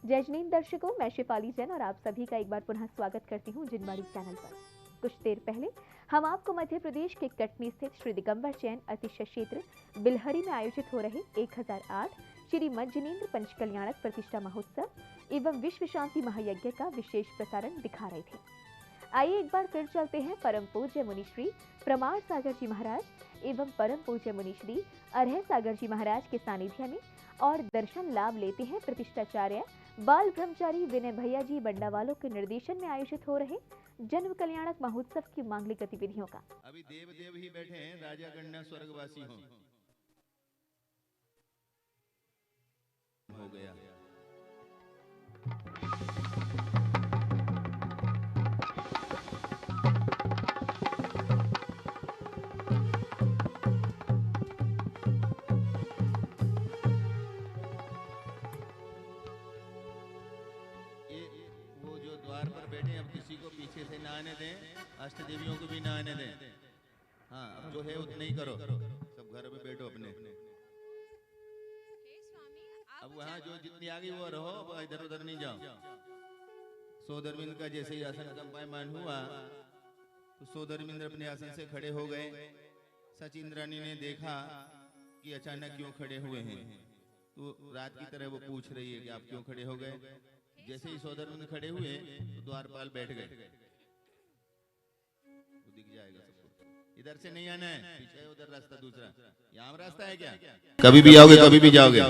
जय जैन दर्शकों, मैं शिफाली जैन और आप सभी का एक बार पुनः स्वागत करती हूँ जिनवाड़ी चैनल पर। कुछ देर पहले हम आपको मध्य प्रदेश के कटनी स्थित श्री दिगंबर जैन अतिशय क्षेत्र बिलहरी में आयोजित हो रहे 1008 श्री मज्जनेन्द्र पंचकल्याणक प्रतिष्ठा महोत्सव एवं विश्व शांति महायज्ञ का विशेष प्रसारण दिखा रहे थे। आइए एक बार फिर चलते हैं परम पूज्य मुनिश्री प्रमाण सागर जी महाराज एवं परम पूज्य मुनिश्री अरह सागर जी महाराज के सानिध्य में और दर्शन लाभ लेते हैं प्रतिष्ठाचार्य बाल ब्रह्मचारी विनय भैया जी बंडावालों के निर्देशन में आयोजित हो रहे जन्म कल्याणक महोत्सव की मांगलिक गतिविधियों का। अभी देव देव ही बैठे हैं, राजा गणना स्वर्गवासी हो गया। द्वार पर बैठे, अब किसी को पीछे से ना आने दें, अष्ट देवियों को भी ना आने दें। हाँ, अब जो है उतना ही करो, सब घर में बैठो अपने। अब वहाँ जो जितनी आगे वो रहो, इधर उधर नहीं जाओ। सोदरविंद का जैसे ही आसन कंपायमान हुआ तो सोदरविंद अपने आसन से खड़े हो गए। सचिंद्रानी ने देखा कि अचानक क्यों खड़े हुए हैं, तो रात की तरह वो पूछ रही है कि आप क्यों खड़े हो गए। जैसे ही सोदरविंद खड़े हुए तो द्वारपाल बैठ गए। तो दिख जाएगा सबको, इधर से नहीं आना है, पीछे उधर रास्ता दूसरा, यहाँ रास्ता है क्या? कभी भी आओगे कभी भी जाओगे।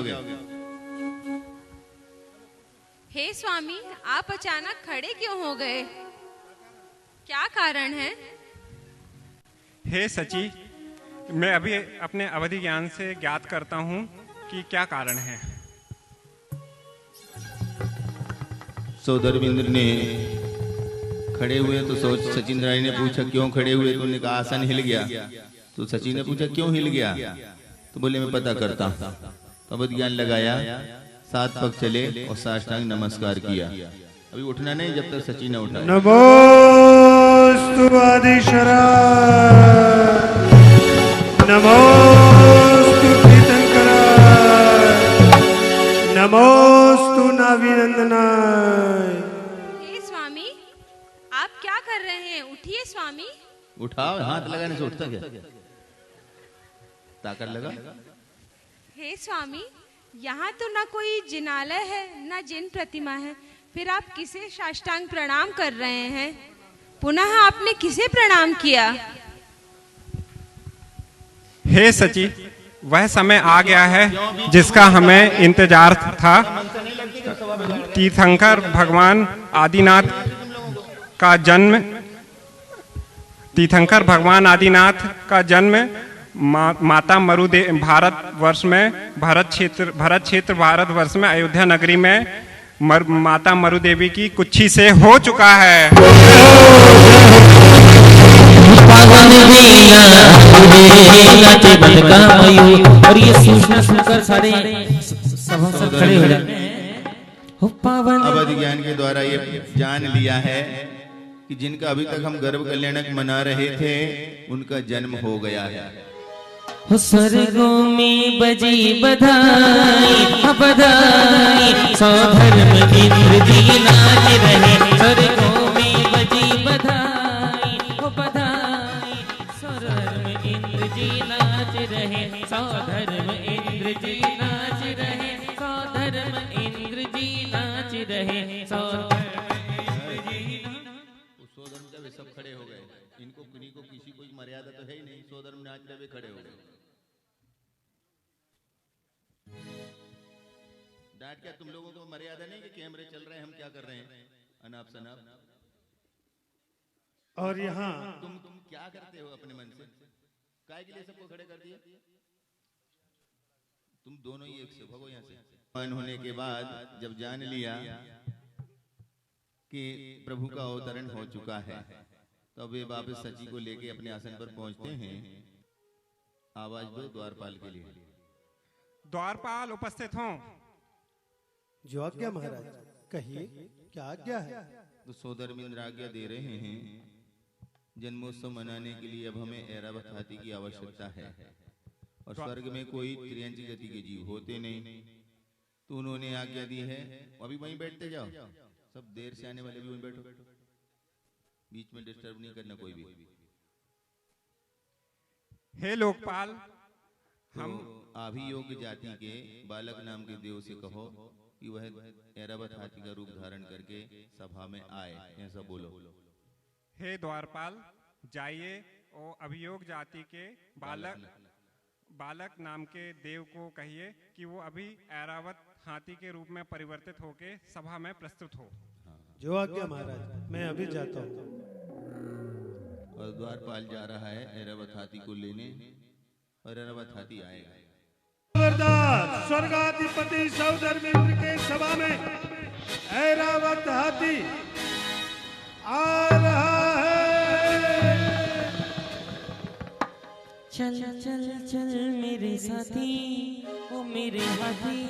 हे स्वामी, आप अचानक खड़े क्यों हो गए? क्या कारण है? हे सची, मैं अभी अपने अवधि ज्ञान से ज्ञात करता हूँ कि क्या कारण है। सोदरविंद ने खड़े हुए तो सचिन राय ने पूछा क्यों खड़े हुए, तो उन्होंने कहा आसन हिल गया। तो सचिन ने पूछा क्यों हिल गया, तो बोले मैं पता करता। तो अवधि ज्ञान लगाया, 7 पग चले और साष्टांग नमस्कार किया। अभी उठना नहीं जब तक सचिन न उठा। नमोस्तु आदिशराय, नमोस्तु तीर्थंकराय, नमोस्तु नाभिनंदनाय। हे स्वामी, आप क्या कर रहे हैं? उठिए स्वामी। उठाओ, हाथ लगाने से उठता क्या? ताकत लगा। हे स्वामी, यहाँ तो ना कोई जिनालय है ना जिन प्रतिमा है, फिर आप किसे साष्टांग प्रणाम कर रहे हैं? पुनः आपने किसे प्रणाम किया? हे सची, वह समय आ गया है जिसका हमें इंतजार था। तीर्थंकर भगवान आदिनाथ का जन्म, तीर्थंकर भगवान आदिनाथ का जन्म माता मरुदेवी भारतवर्ष में भरत क्षेत्र भारतवर्ष में अयोध्या नगरी में माता मरुदेवी की कुक्षी से हो चुका है। और ये सूचना सुनकर सारे सभासद खड़े हो जाते हैं। अवधि ज्ञान के द्वारा ये जान लिया है कि जिनका अभी तक हम गर्भ कल्याणक मना रहे थे उनका जन्म हो गया है। स्वर्गों में बजी बधाई बधाई, सौधर्म इंद्र जी नाच रहे। स्वर्गों में बजी बधाई बधाई, सौधर्म इंद्र जी नाच रहे। सौधर्म इंद्र जी नाच रहे। सौधर्म इंद्र जी नाच रहे। सोधर्म जब सब खड़े हो गए, इनको किन्हीं को किसी कोई मर्यादा तो है ही नहीं, सोधर्म नाच रहे खड़े हो गए। डांट क्या तुम लोगों को मर्यादा नहीं कि कैमरे चल रहे हैं, हम क्या कर रहे हैं अनाप शनाप। और यहाँ तुम क्या करते हो अपने मन से, काय के लिए सबको खड़े कर दिया? तुम दोनों ही एक से भगो यहाँ से। मन होने के बाद जब जान लिया कि प्रभु का अवतरण हो चुका है, तो वे वापस सची को लेके अपने आसन पर पहुंचते हैं। आवाज दो द्वारपाल के लिए। द्वारपाल उपस्थित हों। जो आज्ञा महाराज, कहिए क्या आज्ञा है? तो सोदरविंद आज्ञा दे रहे हैं, जन्मोत्सव मनाने के लिए अब हमें ऐरावत हाथी की आवश्यकता है और स्वर्ग में कोई त्रियंची गति के जीव होते नहीं। तो उन्होंने आज्ञा दी है अभी वहीं बैठते जाओ, सब देर से आने वाले भी वहीं बैठो, बीच में डिस्टर्ब नहीं करना कोई भी। हे लोकपाल, हम अभियोग जाति के बालक नाम के देव से कहो कि वह ऐरावत हाथी का रूप धारण करके सभा में आए, ऐसा बोलो। हे द्वारपाल, जाइए और अभियोग जाति के बालक नाम के देव को कहिए कि वो अभी ऐरावत हाथी के रूप में परिवर्तित होके सभा में प्रस्तुत हो। जो आज्ञा महाराज, मैं अभी जाता हूँ। और द्वारपाल जा रहा है ऐरावत हाथी को लेने, और ऐरावत हाथी आएगा। खबरदार, स्वर्गाधिपति सौधर्मेंद्र के सभा में ऐरावत हाथी आ रहा है। चल चल चल मेरे साथी, ओ मेरे हाथी,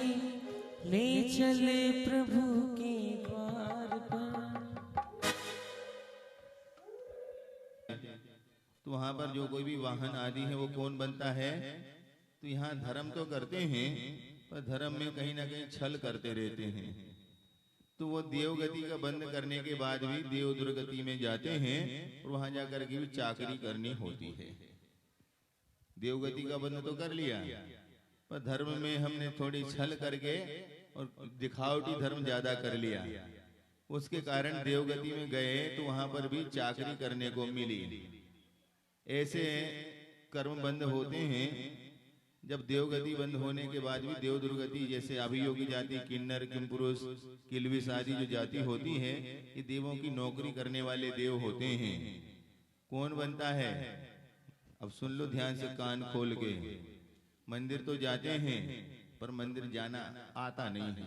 ले चले प्रभु के द्वार पर। तो वहां पर जो कोई भी वाहन आदि है वो कौन बनता है? तो यहाँ धर्म तो करते हैं पर धर्म में कहीं ना कहीं छल करते रहते हैं। तो वो देवगति का बंद करने के बाद भी देव दुर्गति में जाते हैं और वहां जाकर के भी चाकरी करनी होती है। देवगति का बंद तो कर लिया पर धर्म में हमने थोड़ी छल करके और दिखावटी धर्म ज्यादा कर लिया, उसके कारण देवगति में गए तो वहां पर भी चाकरी करने को मिली। ऐसे कर्म बंद होते हैं। जब देवगति बंद होने के बाद भी देव दुर्गति, जैसे अभियोगी जाति, किन्नर, किमपुरुष, किलविश आदि जो जाति होती है, ये देवों की नौकरी करने वाले देव होते हैं। कौन बनता है? अब सुन लो ध्यान से, कान खोल के। मंदिर तो जाते हैं पर मंदिर जाना आता नहीं है।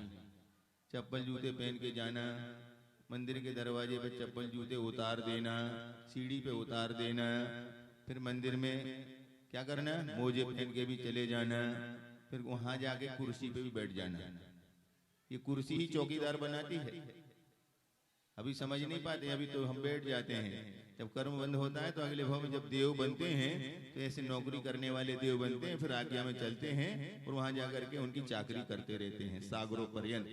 चप्पल जूते पहन के जाना, मंदिर के दरवाजे पे चप्पल जूते उतार देना, सीढ़ी पे उतार देना, फिर मंदिर में क्या करना, मोजे पहन के भी चले जाना, फिर वहां जाके कुर्सी पे भी बैठ जाना। ये कुर्सी ही चौकीदार बनाती है। अभी समझ नहीं पाते, अभी तो हम बैठ जाते हैं। जब कर्म बंद होता है तो अगले भाव में जब देव बनते हैं तो ऐसे नौकरी करने वाले देव बनते हैं, फिर आज्ञा में चलते हैं और वहां जाकर के उनकी चाकरी करते रहते हैं सागरों पर्यंत।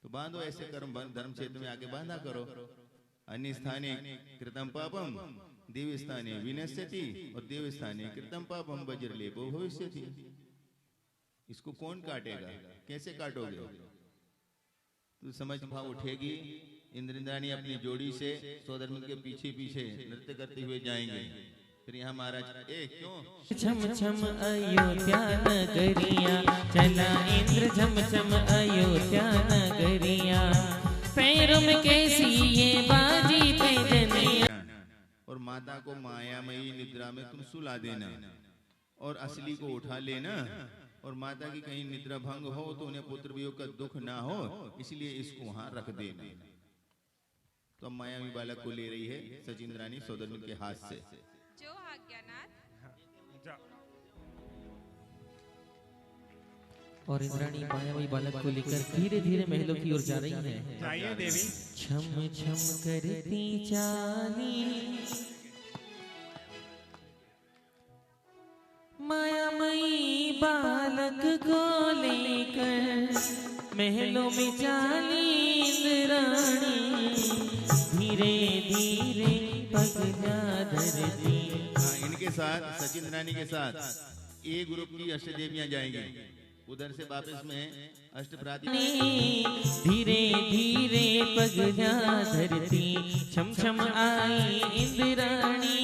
तो बांधो ऐसे कर्म, धर्म क्षेत्र में आके बांधा करो। अन्य स्थाने कृतम पापम देव स्थाने विनश्यति, और देव स्थाने कृतम पापम वज्रलेपो भविष्यति। इसको कौन काटेगा? कैसे काटोगे? तो समझ भाव उठेगी। इंद्राणी अपनी जोड़ी से सोदरमन के पीछे पीछे नृत्य करते हुए जाएंगे। फिर यहाँ महाराज क्यों छम छम अयोध्या नगरिया, चला इंद्र झम छम अयोध्या नगरिया, पैरों में कैसी ये बाजी पैजनिया। और माता को मायामयी निद्रा में तुम सुला देना और असली को उठा लेना, और माता की कहीं निद्रा भंग हो तो उन्हें पुत्र वियोग का दुख ना हो, इसलिए इसको वहां रख देना। तो अब मायावी बालक को ले रही है सचिंद्रानी सौदरमन के हाथ से। जो आज्ञानाथ। और इंद्राणी मायावी बालक को लेकर धीरे धीरे महलों की ओर जा रही है। जाइए देवी। छम छम करती चाली, मायामयी बालक को लेकर महलों में चाली इंद्राणी, धीरे धीरे पगला धरती। इनके साथ सचिंद्रानी के साथ ए ग्रुप की अष्टदेवियां जाएंगी, उधर से वापस में अष्टप्राति। धीरे धीरे पगला धरती, छम छम आई इंद्राणी,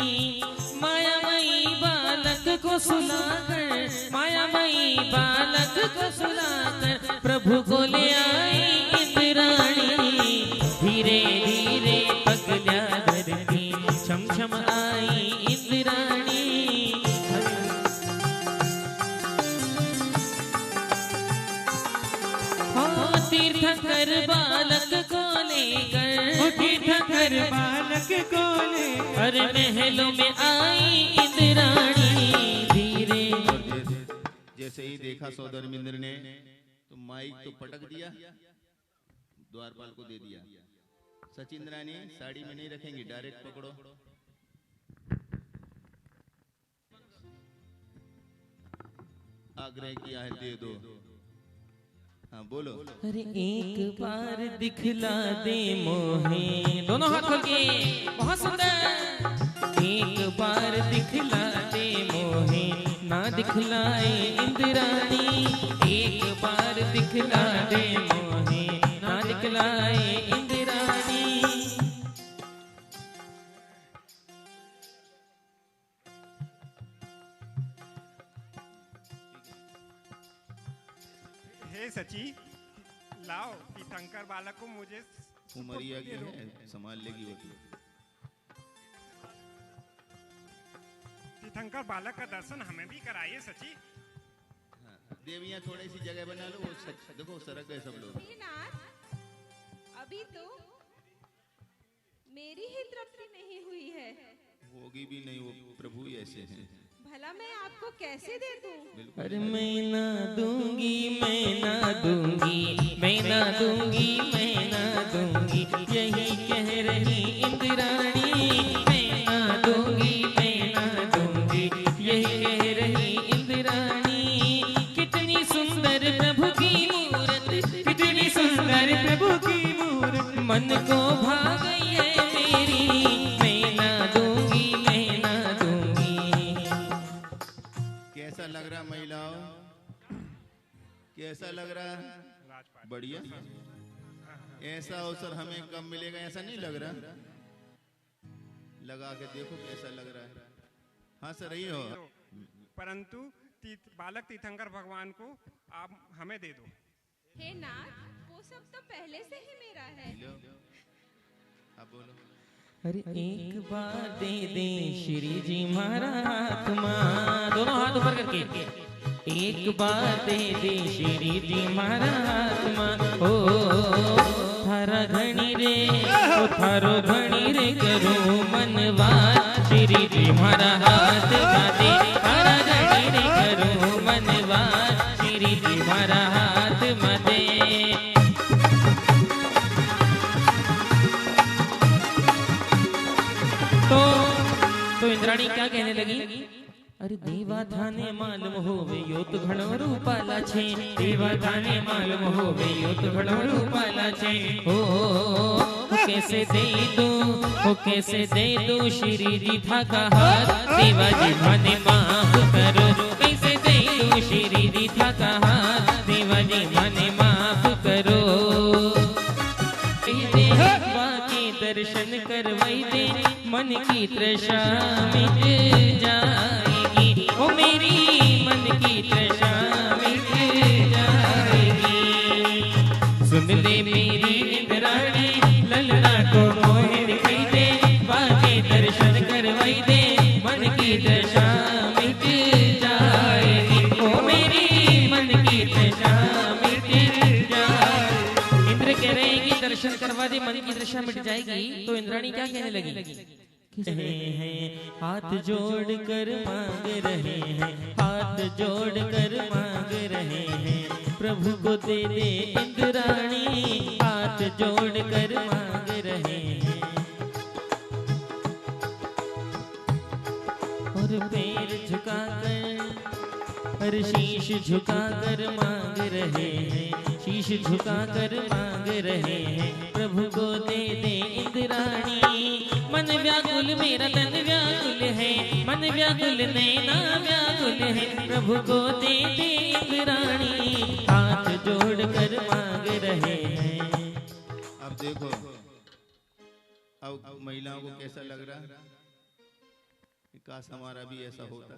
मायामयी बालक को सुलाकर, मायामयी बालक को सुलाकर प्रभु को ले आई इंद्राणी। धीरे धीरे पगला धरती, छम छम आई इंद्राणी। तीर्थंकर बालक को लेकर, तीर्थंकर बालक को लेकर महलों में आई इंद्राणी। धीरे जैसे ही देखा सौदरमिंद्र ने तो माइक तो पटक दिया, द्वारपाल को दे दिया। सचिंद्रानी साड़ी में नहीं रखेंगी, डायरेक्ट पकड़ो। आग्रह किया है दे दो। हाँ बोलो। अरे एक बार दिखला दे मोहे, दोनों हाथ खोल के, बहुत सुंदर। एक बार दिखला दे मोहे, ना दिखलाए इंद्राणी। एक बार दिखला दे मोहे, ना दिखलाए इंद्राणी। हे सची, लाओ तीर्थंकर बालक को मुझे उमरिया की है, संभाल लेगी वो। तीर्थंकर बालक का दर्शन हमें भी कराइए सची। हाँ, देवियाँ थोड़ी सी जगह बना लो, वो देखो सरक गए सब लोग। हे नाथ, अभी तो मेरी ही तृप्ति नहीं हुई है। होगी भी नहीं, वो प्रभु ही ऐसे हैं। भला मैं आपको कैसे दे दूं? अरे मैं ना दूंगी, मैं ना दूंगी, मैं ना दूंगी, मैं ना दूंगी, यही कह रही इंद्राणी। मैं ना दूंगी, मैं ना दूंगी, यही कह रही इंद्राणी। कितनी सुंदर प्रभु की मूरत, कितनी सुंदर प्रभु की मूरत, मन को भा गई है मेरी। मैं ना दूंगी, मैं ना दूंगी। कैसा लग रहा महिलाओं, कैसा लग रहा? बढ़िया। ऐसा अवसर हमें कब मिलेगा, ऐसा नहीं लग रहा? लगा के देखो कैसा लग रहा है। हंस रही हो, परंतु बालक तीर्थंकर भगवान को आप हमें दे दो। हे नाथ, वो सब तो पहले से ही मेरा है। लो, अब बोलो। अरे एक बार दे दे श्री जी महाराज माँ, दोनों हाथ ऊपर करके। एक बार दे दे श्री जी महाराज माँ, ओ थारा घणी रे, ओ थारो घणी रे करो मनवास। श्री जी महाराज दे, थारा घणी रे करो मनवास। श्री जी महाराज मदे। तो इंद्राणी क्या कहने लगी? अरे देवा थाने मालूम होवे यो तो घणो रूपाला छे। देवा थाने मालूम होवे यो तो घणो रूपाला छे। ओ कैसे दे दो, ओ कैसे दे दो श्री जी थाका हाथ। देवा जी मने माफ करो, कैसे दे दो श्री जी थाका हाथ। देवा जी मने माफ करो। बाकी दर्शन करवाई दे, मन की तृषा मिट जाएगी। ओ मेरी मन की तृषा मिट जाएगी। सुन ले मेरी इंद्राणी, ललना को मोहे दिखाई दे। बाकी दर्शन करवाई दे, मन की तृषा मिट जाएगी। ओ मेरी मन की तृषा मिट जाएगी। इंद्र कह रहे हैं कि दर्शन करवा दे, मन की तृषा मिट जाएगी। तो इंद्राणी क्या कहने लगी? रहे हैं हाथ जोड़ कर मांग रहे हैं, हाथ जोड़ कर मांग रहे हैं। प्रभु को दे दे इंद्राणी, हाथ जोड़ कर मांग रहे हैं। और पैर झुकाकर, और शीश झुकाकर मांग रहे हैं। शीश झुकाकर मांग रहे हैं। प्रभु को दे दे इंद्राणी। मन व्याकुल मेरा तन व्याकुल है, मन व्याकुल नैना व्याकुल है। प्रभु को दे दे इंद्राणी, हाथ जोड़ कर मांग रहे हैं। अब देखो, अब महिलाओं को कैसा लग रहा? काश हमारा भी ऐसा होता।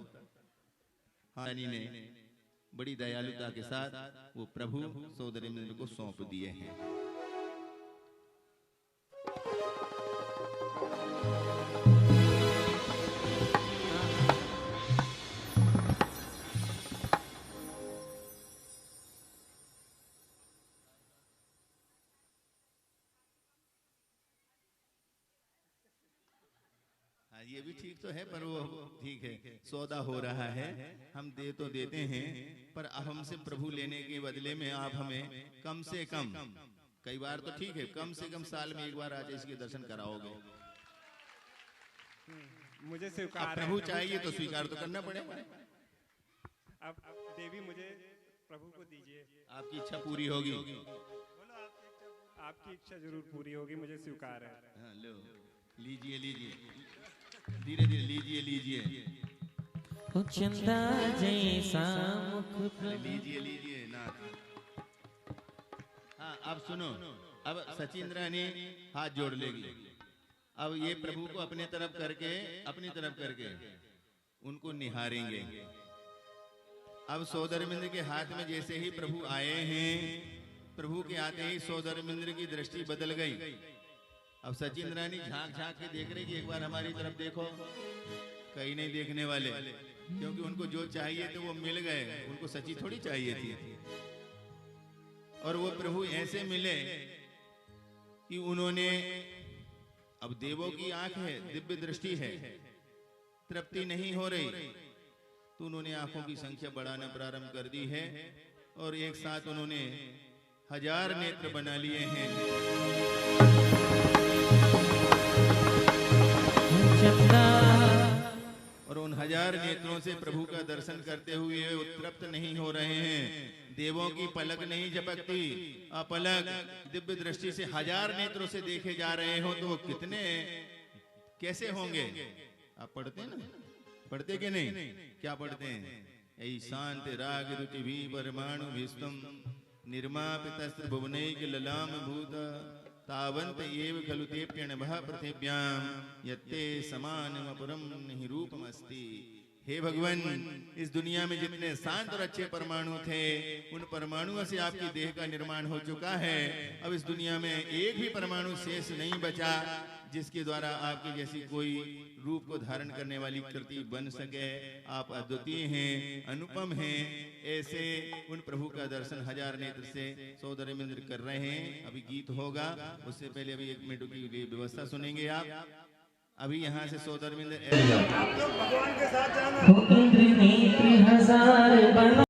हानि ने बड़ी दयालुता के साथ वो प्रभु सोदर इंद्र को सौंप दिए हैं। ये भी ठीक तो है, पर वो ठीक है, सौदा हो रहा है। हम दे तो देते हैं, पर अब हमसे प्रभु लेने के बदले में आप हमें कम से कम, कई बार तो ठीक है, कम से कम साल में एक बार आज इसके दर्शन कराओगे। मुझे स्वीकार अब प्रभु चाहिए तो स्वीकार तो करना पड़ेगा। अब देवी मुझे प्रभु को दीजिए। आपकी इच्छा पूरी होगी। आपकी इच्छा जरूर पूरी होगी, मुझे स्वीकार है। हाँ, लो लीजिए लीजिए, धीरे धीरे लीजिए लीजिए, चंदा जैसा मुख प्रभु। लीजिए लीजिए नाथ। हाँ अब सुनो, अब सचिंद्रा ने हाथ जोड़ लेगी। अब ये प्रभु को अपने तरफ करके उनको निहारेंगे। अब सौदरमिंद्र के हाथ में जैसे ही प्रभु आए हैं, प्रभु के आते ही सौदरमिंद्र की दृष्टि बदल गई। अब सचिन रानी झांक झांक के देख रहे कि एक बार हमारी तरफ देखो, कहीं नहीं देखने वाले, क्योंकि उनको जो चाहिए थे वो मिल गए, उनको सची थोड़ी चाहिए थी। और वो प्रभु ऐसे मिले कि उन्होंने, अब देवों की आंख है, दिव्य दृष्टि है, तृप्ति नहीं हो रही, तो उन्होंने आंखों की संख्या बढ़ाना प्रारंभ कर दी है और एक साथ उन्होंने 1000 नेत्र बना लिए हैं। और उन 1000 नेत्रों से प्रभु का दर्शन करते हुए वो तृप्त नहीं हो रहे हैं। देवों की पलक नहीं झपकती, अपलक दिव्य दृष्टि से 1000 नेत्रों से देखे जा रहे हो, तो वो कितने कैसे होंगे? आप पढ़ते हैं ना, पढ़ते कि नहीं? क्या पढ़ते हैं? ऐशांत राग रुचि भी परमाणु भीष्टम निर्मापितस्त्र भुवनैक ललाम भूत तावंत एव खलु तेप्यणभः पृथिव्याम यत्ते समानमपरम नहि रूपमस्ति। हे भगवान, इस दुनिया में जितने शांत और अच्छे परमाणु थे, उन परमाणुओं से आपकी देह का निर्माण हो चुका है। अब इस दुनिया में एक भी परमाणु शेष नहीं बचा जिसके द्वारा आपकी जैसी कोई रूप को धारण करने वाली कृति बन सके। आप अद्वितीय हैं, अनुपम हैं। ऐसे उन प्रभु का दर्शन 1000 नेत्र से सौदरमिंद्र कर रहे हैं। अभी गीत होगा, उससे पहले अभी 1 मिनट की व्यवस्था सुनेंगे आप। अभी यहाँ से सौदरमिंद्र भगवान के साथ जाना। इंद्र नेत्र 1000 बना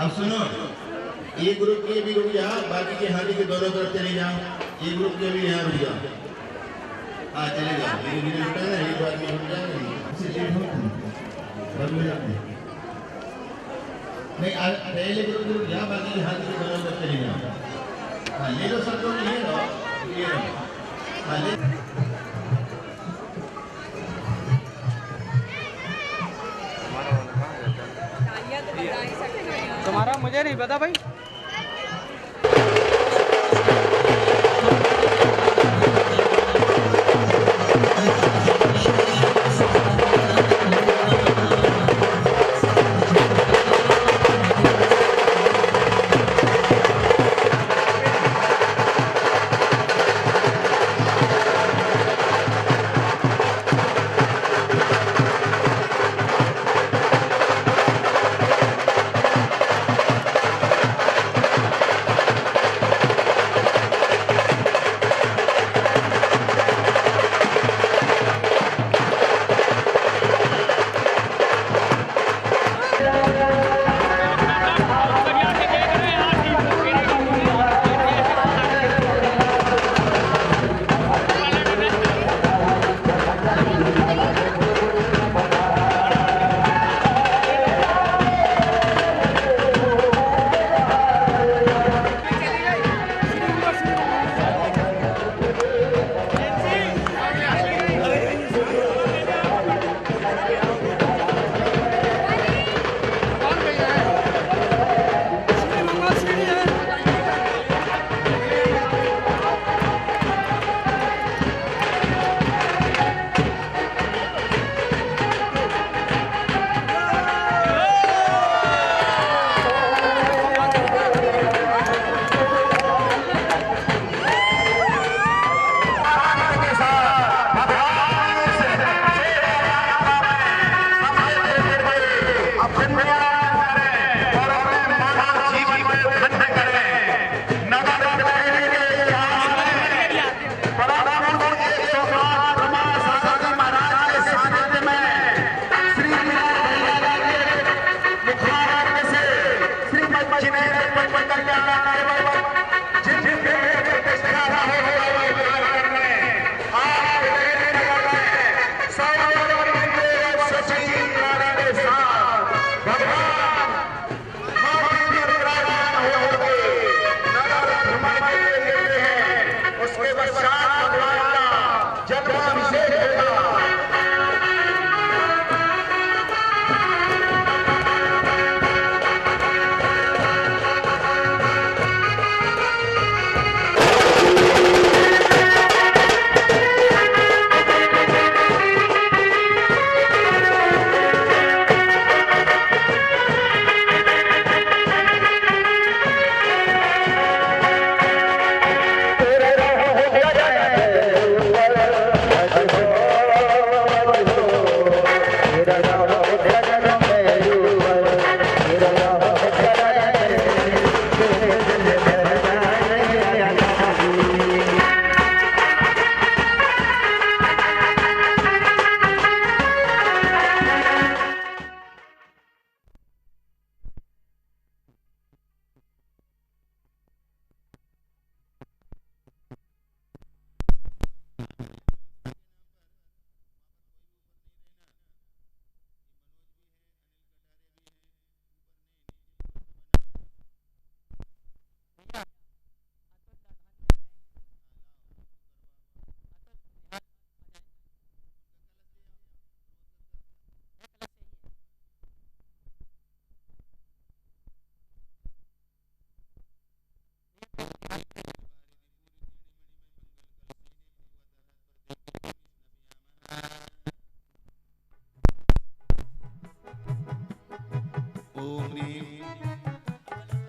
अब सुनो, ये ग्रुप के भी रुक जाओ, बाकी के हाथी के दोनों तरफ चले जाओ। ये ग्रुप के भी यहाँ रुक जाओ। हाँ चले जाओ, धीरे धीरे रुकना है, एक बार में रुक जाओ नहीं। पहले ग्रुप में रुक जाओ, बाकी के हाथी के दोनों तरफ चले जाओ। हाँ ले लो सब लोग, ये लो। हाँ ले। तुम्हारा मुझे नहीं पता भाई।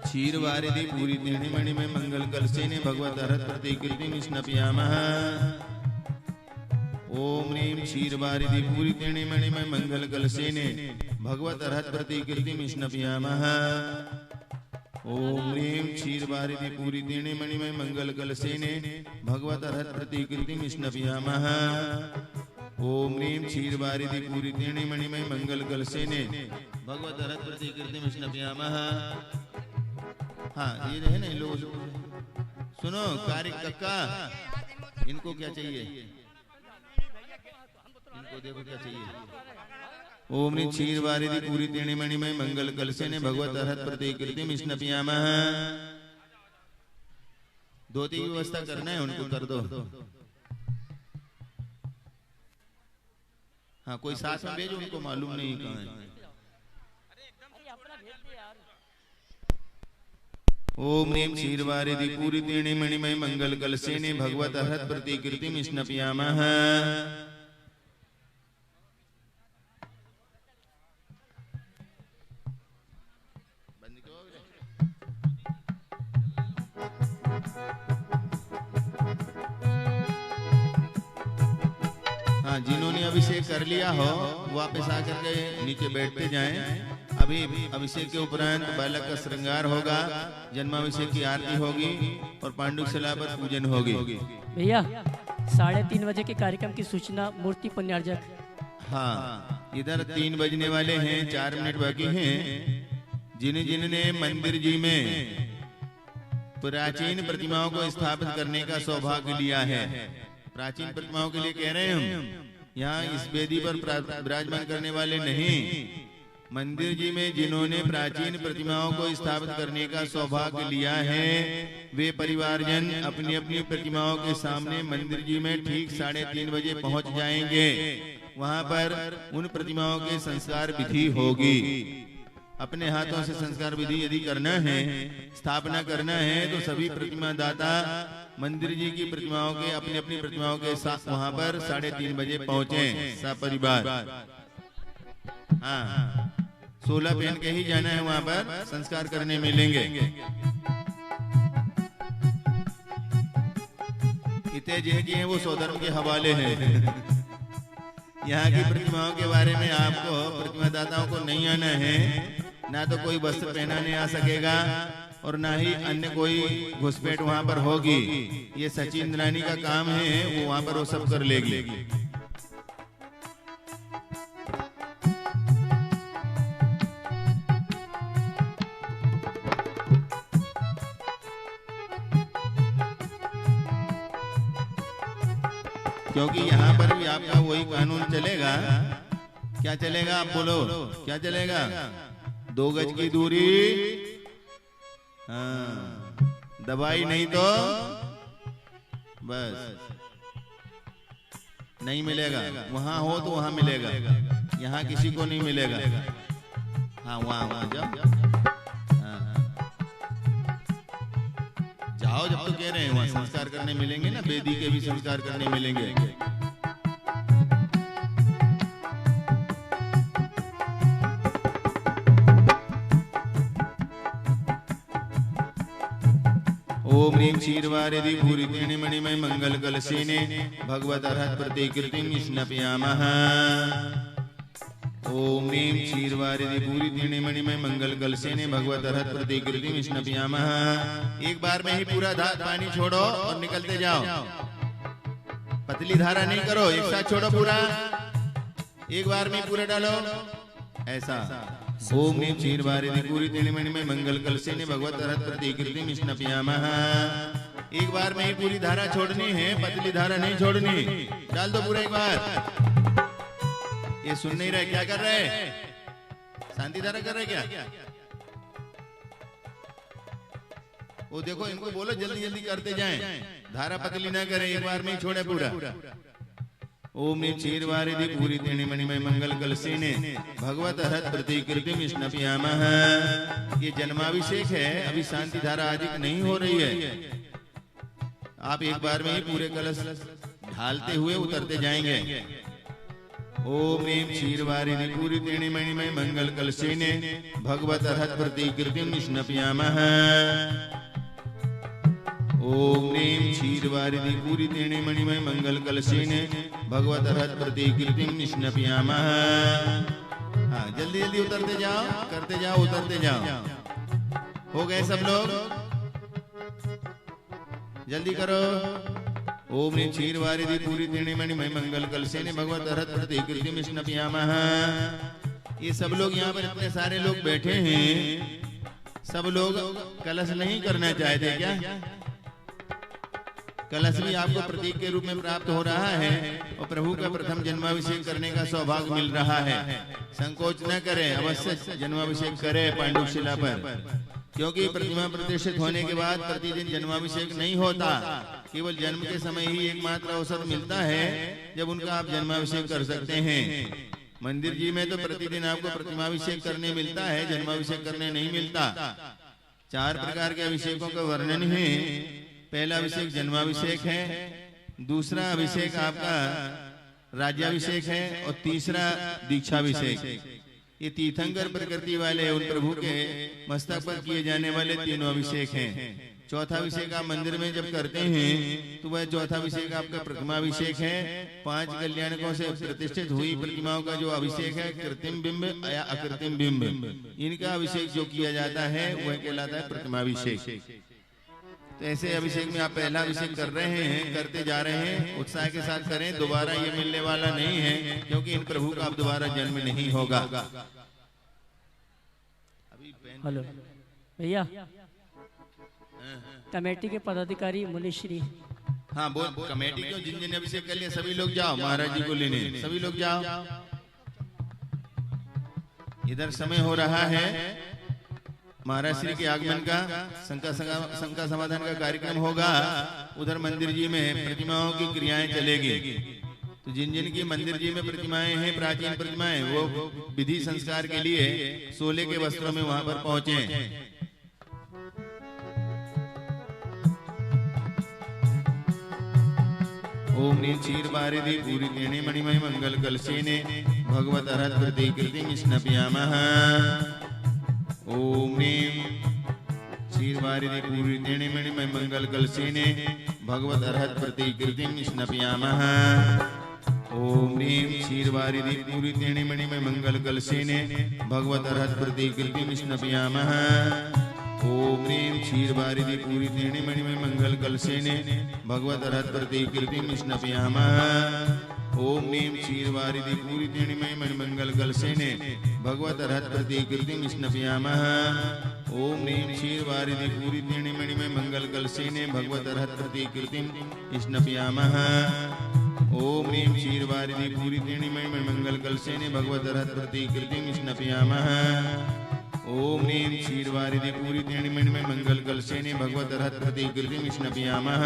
क्षीर वारिधि पूरी तेणी मणि में मंगल कलसे ने भगवत अरहत प्रतिकृति स्नपयामः। ओम ह्रीं क्षीर वारिधि पूरी तेणी मणि में मंगल कलसे ने भगवत अरहत प्रतिकृति स्नपयामः। ओम ह्रीं क्षीर वारिधि पूरी तेणी मणि में मंगल कलसे ने भगवत अरहत प्रतिकृति स्नपयामः। ओम ह्रीं क्षीर वारिधि पूरी तेणी मणि में मंगल कलसे ने भगवत अरहत प्रतिकृति स्नपयामः। हाँ ये रहे ना, लोग सुनो कारिक कक्का, इनको क्या चाहिए, इनको देखो क्या चाहिए। ओम ह्रीं क्षीर वारिधि पूरी तेणी मणि में मंगल कलसे ने भगवत अरहत प्रतिकृति स्नपयामः। धोती की व्यवस्था करना है, उनको कर दो। हाँ कोई साथ में भेजो, उनको मालूम नहीं कहाँ है। ओम ह्रीं क्षीर वारिधि पूरी तेणी मणि में मंगल कलसे ने भगवत अरहत प्रतिकृति स्नपयामः। हाँ जिन्होंने अभिषेक कर लिया हो वापस आकर के नीचे बैठते जाएं। अभी अभिषेक के उपरांत बालक का श्रृंगार होगा, जन्माभिषेक की आरती होगी और पांडुक शिला पर पूजन होगी। भैया 3:30 बजे के कार्यक्रम की सूचना मूर्ति पुण्यार्जक। हाँ इधर 3 बजने वाले हैं, 4 मिनट बाकी हैं। जिन्होंने मंदिर जी में प्राचीन प्रतिमाओं को स्थापित करने का सौभाग्य लिया है, प्राचीन प्रतिमाओं के लिए कह रहे हैं हम, यहाँ इस वेदी पर विराजमान करने वाले नहीं, मंदिर जी में जिन्होंने प्राचीन प्रतिमाओं को स्थापित करने का सौभाग्य लिया है वे परिवारजन अपनी अपनी प्रतिमाओं के सामने मंदिर जी में ठीक 3:30 बजे पहुंच जाएंगे। वहां पर उन प्रतिमाओं के संस्कार विधि होगी। अपने हाथों से संस्कार विधि यदि करना है, स्थापना करना है, तो सभी प्रतिमा दाता मंदिर जी की प्रतिमाओं के अपनी अपनी प्रतिमाओं के साथ वहां पर 3:30 बजे पहुंचे सपरिवार। हाँ 16 पहन के ही जाना है, वहां पर संस्कार करने मिलेंगे। इतने जिनकी हैं वो स्वधर्म के हवाले हैं। यहाँ की प्रतिमाओं के बारे में आपको प्रतिमा दाताओं को नहीं आना है, ना तो कोई वस्त्र पहनाने आ सकेगा और ना ही अन्य कोई घुसपैठ वहां पर होगी। ये सचिन रानी का काम है, वो वहां पर वो सब कर लेगी। क्योंकि यहाँ पर भी आपका वही कानून चलेगा। क्या चलेगा आप बोलो, क्या चलेगा? 2 गज की दूरी, हाँ, दवाई नहीं तो बस नहीं मिलेगा। वहां हो तो वहां मिलेगा, यहाँ किसी को नहीं मिलेगा। हाँ वहां जाओ, हाँ जाओ, जब तो कह रहे हैं वहां संस्कार करने मिलेंगे ना, बेदी के भी संस्कार करने मिलेंगे। ओम ह्रीं क्षीरवारिधि भूरितेन मणिमय मंगल कलशेने भगवत अर्हत प्रतिकृतिं स्नपयामः। ओम ह्रीं क्षीरवारिधि भूरितेन मणिमय मंगल कलशेने भगवत अर्हत प्रतिकृतिं स्नपयामः। एक बार में ही पूरा पानी छोड़ो और निकलते जाओ, पतली धारा नहीं करो, एक साथ छोड़ो पूरा, एक बार में पूरा डालो ऐसा। ओम ह्रीं क्षीरवारिधि भूरितेन मणिमय मंगल कलशेने भगवत अर्हत प्रतिकृतिं स्नपयामः। एक बार में ही पूरी धारा छोड़नी है, पतली धारा नहीं छोड़नी, डाल दो पूरा एक बार। ये सुन नहीं रहे, क्या कर रहे? शांति धारा कर रहे क्या? वो देखो, इनको बोलो जल्दी जल्दी करते जाएं, धारा पतली ना करें, एक बार में ही छोड़े पूरा। ओम ह्रीं क्षीरवारिधि भूरितेन मणिमय मंगल कलशेने भगवत अर्हत प्रतिकृतिं स्नपयामः। ये जन्माभिषेक है, अभी शांति धारा अधिक नहीं हो रही है। आप एक बार में ही पूरे कलश ढालते हुए उतरते जाएंगे। ओम ह्रीं क्षीरवारिधि भूरितेन मणिमय मंगल कलशेने भगवत अर्हत प्रतिकृतिं स्नपयामः। ओम ह्रीं क्षीरवारिधि भूरितेन मणिमय मंगल कलशेने भगवत अर्हत प्रतिकृतिं स्नपयामः। हाँ जल्दी जल्दी उतरते जाओ, करते जाओ, उतरते जाओ। हो गए सब लोग? जल्दी करो। ओम ह्रीं क्षीरवारिधि भूरितेन मणिमय मंगल कलशेने भगवत अर्हत प्रतिकृतिं स्नपयामः। ये सब लोग यहाँ पर इतने सारे लोग बैठे हैं, सब लोग कलश नहीं करना चाहते क्या? कलश भी आपको प्रतीक के रूप में प्राप्त हो रहा है और प्रभु का प्रथम जन्माभिषेक करने का सौभाग्य मिल रहा है। संकोच न करें, अवश्य जन्माभिषेक करें पांडुशिला पर, क्योंकि प्रतिमा प्रतिष्ठित होने के बाद प्रतिदिन जन्माभिषेक नहीं होता, केवल जन्म के समय ही एकमात्र अवसर मिलता है जब उनका आप जन्माभिषेक कर सकते हैं। मंदिर जी में तो प्रतिदिन आपको प्रतिमाभिषेक करने मिलता है, जन्माभिषेक करने नहीं मिलता। 4 प्रकार के अभिषेकों का वर्णन है। पहला अभिषेक जन्माभिषेक है, दूसरा अभिषेक आपका राज्याभिषेक है और तीसरा दीक्षाभिषेक। ये तीर्थंकर प्रकृति वाले उन प्रभु के मस्तक पर किए जाने वाले तीनों अभिषेक हैं। चौथा अभिषेक आप मंदिर में जब करते हैं तो वह चौथा अभिषेक आपका प्रतिमाभिषेक है। 5 कल्याणकों से प्रतिष्ठित हुई प्रतिमाओं का जो अभिषेक है, कृत्रिम बिंब या अकृत्रिम बिंब, इनका अभिषेक जो किया जाता है वह कहलाता है प्रतिमाभिषेक। तो ऐसे अभिषेक में आप पहला अभिषेक कर रहे हैं, करते जा रहे हैं, उत्साह के साथ करें। दोबारा ये मिलने वाला नहीं है, क्योंकि इन प्रभु का अब दोबारा जन्म नहीं होगा। हेलो भैया, कमेटी के पदाधिकारी मुनिश्री। हाँ बोल, कमेटी क्यों? जिन जिन अभिषेक कर लिया सभी लोग जाओ, महाराज जी को लेने सभी लोग जाओ। इधर समय हो रहा है महाराज श्री के आगमन का, शंका समाधान का कार्यक्रम होगा। उधर मंदिर जी में प्रतिमाओं की क्रियाएं चलेगी। तो जिन जिन की मंदिर जी में प्रतिमाएं हैं, प्राचीन प्रतिमाएं, वो विधि संस्कार के लिए सोले के वस्त्रों में वहां पर पहुंचे। ओम ह्रीं क्षीरवारिधि भूरितेन मणिमय मंगल कलशेने भगवत अर्हत प्रतिकृतिं स्नपयामः। ओम ह्रीं क्षीरवारिधि भूरितेन मणिमय मंगल कलशेने भगवत अर्हत प्रतिकृतिं स्नपयामः। ओम ह्रीं क्षीरवारिधि भूरितेन मणिमय मंगल कलशेने भगवत अर्हत प्रतिकृतिं स्नपयामः। ओम ह्रीं क्षीरवारिधि भूरितेन मणिमय मंगल कलशेने भगवत अर्हत प्रतिकृतिं स्नपयामः। ओम ह्रीं क्षीरवारिधि भूरितेन मणिमंगल कलशेने भगवत अर्हत प्रतिकृतिं स्नपयामः। ओम ह्रीं क्षीरवारिधि भूरितेन मणिमय मंगल कलशेने भगवत अर्हत प्रतिकृतिं स्नपयामः। ओम ह्रीं क्षीरवारिधि पूरी त्रीणिमणि मंगल कलशेने भगवत रथ प्रतिकृतिं स्नपयामः। ओम ह्रीं क्षीरवारिधि पूरी त्रीणिमणि मंगल कलशेने भगवत रथ प्रतिकृतिं स्नपयामः।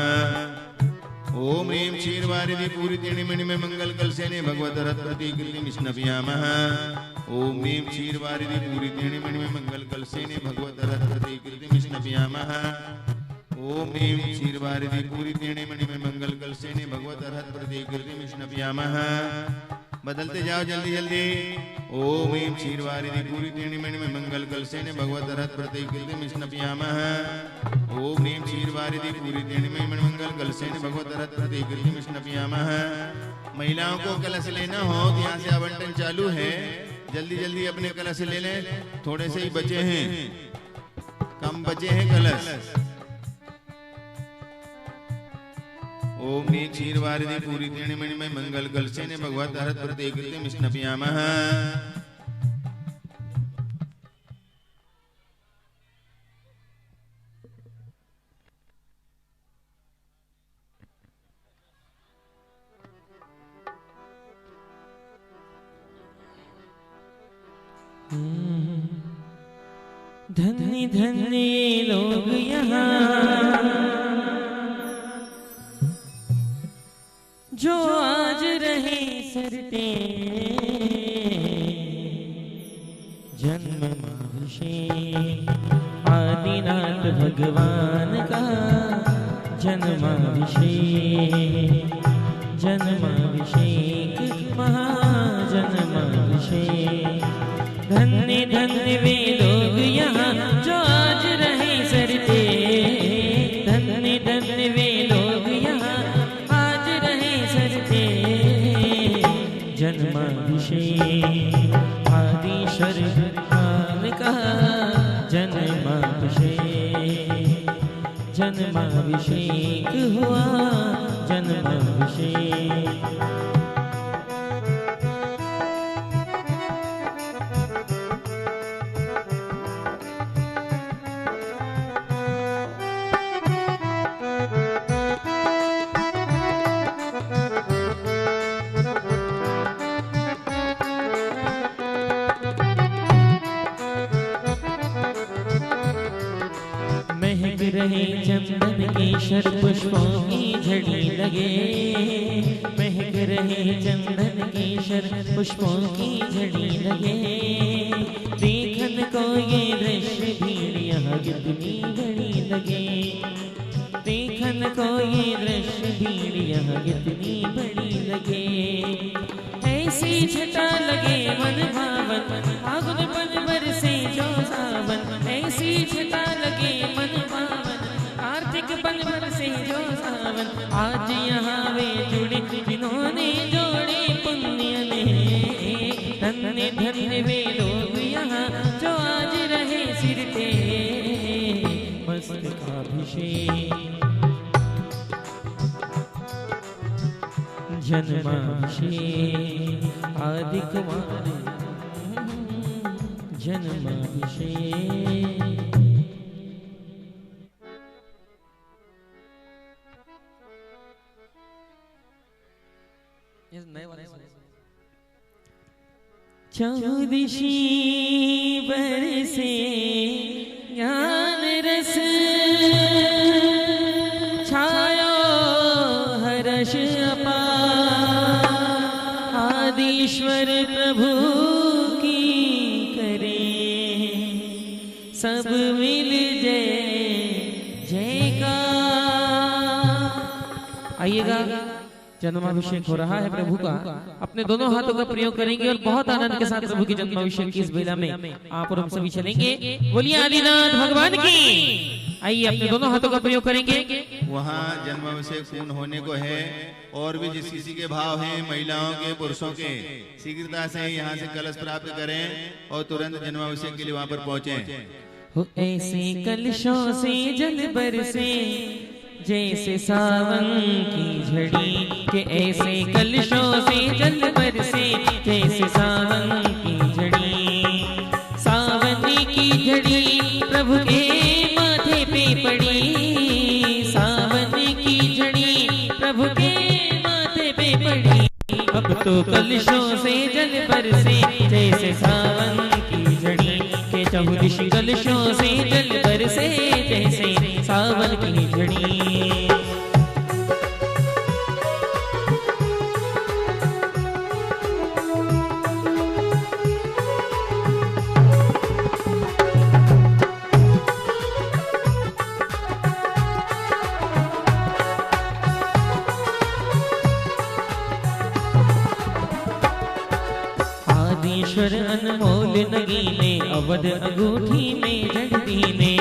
ओम ह्रीं क्षीरवारिधि पूरी त्रीणिमणि मंगल कलशेने भगवत रथ प्रतिकृतिं स्नपयामः। ओम ह्रीं क्षीरवारिधि पूरी त्रीणिमणि मंगल कलशेने भगवत रथ प्रतिकृतिं स्नपयामः। ओम ह्रीं क्षीरवारिधि पूरी त्रीणिमणि मंगल कलशेने भगवत रथ प्रतिकृतिं स्नपयामः। बदलते जाओ जल्दी जल्दी। ओम ह्रीं क्षीरवारिधि पूरी त्रीणिमणि मंगल कलशेने भगवत रथ प्रतिकृतिं स्नपयामः। ओम ह्रीं क्षीरवारिधि पूरी त्रीणिमणि मंगल कलशेने भगवत रथ प्रतिकृतिं स्नपयामः। महिलाओं को कलश लेना हो तो यहाँ से आवंटन चालू है, जल्दी जल्दी अपने कलश ले लें, थोड़े से ही बचे हैं, कम बचे हैं कलश। ओम ह्रीं क्षीरवारिधि पूरी त्रीणिमणि मंगल कलशेने भगवत रथ प्रतिकृतिं स्नपयामः। धन्य धन्य ये लोग यहाँ जो आज रहे सरते जन्माभिषेक आदिनाथ भगवान का जन्माभिषेक जन्माभिषेक महाजन्माभिषेक। धन्य धन्य वे लोग यहाँ जो आज रहे सरते, धन्य धन्य वे लोग यहाँ आज रहे सरते जन्माभिषेक आदिश्वर भगवान का जन्माभिषेक जन्माभिषेक हुआ जन्माभिषेक। रहे चंदन केशर पुष्पों की झड़ी लगे, महक रहे चंदन केशर पुष्पों की झड़ी लगे। देखन को ये दृश्य भीड़ यहाँ कितनी बड़ी लगे, देखन को ये दृश्य भीड़ यहाँ कितनी बड़ी लगे। ऐसी छटा लगे मन भावन फागुन पन बरसे जो सावन, ऐसी छटा लगे मन भावन कार्तिक पन बरसे जो सावन। आज यहाँ वे जुड़े जिन्होंने जोड़े पुण्य ने, धन्य धन्य वे लोग यहाँ जो आज रहे सिर पे मस्तकाभिषेक जन्माभिषेक आदि कुमार जन्माभिषेक। चौदिशी बरसे ज्ञान रस छायो हर्ष अपार, आदिश्वर प्रभु की करे सब मिल जय जयकार। आइएगा, जन्माभिषेक हो रहा है प्रभु का। अपने दोनों हाथों का प्रयोग करेंगे और बहुत आनंद के साथ प्रभु की जन्माभिषेक की इस बेला में आप और हम सभी चलेंगे। बोलिए आदिनाथ भगवान की। आइए अपने दोनों हाथों का प्रयोग करेंगे। वहाँ जन्माभिषेक पूर्ण होने को है और भी जिस किसी के भाव हैं महिलाओं के पुरुषों के शीघ्रता से यहाँ से कलश प्राप्त करें और तुरंत जन्माभिषेक के लिए वहाँ पर पहुँचे। ऐसे कलशों से जल बरसे जैसे सावन की झड़ी, के ऐसे कलशों से जल बरसे जैसे सावन की झड़ी। सावन की झड़ी प्रभु के माथे पे पड़ी, सावन की झड़ी प्रभु के माथे पे तो कलशों से जल बरसे जैसे सावन की झड़ी के चहुदिश कलशों से जल बरसे जैसे सावन की झड़ी। आदिश्वर अनमोल नगीने अवध अंगूठी में जड़ दीने।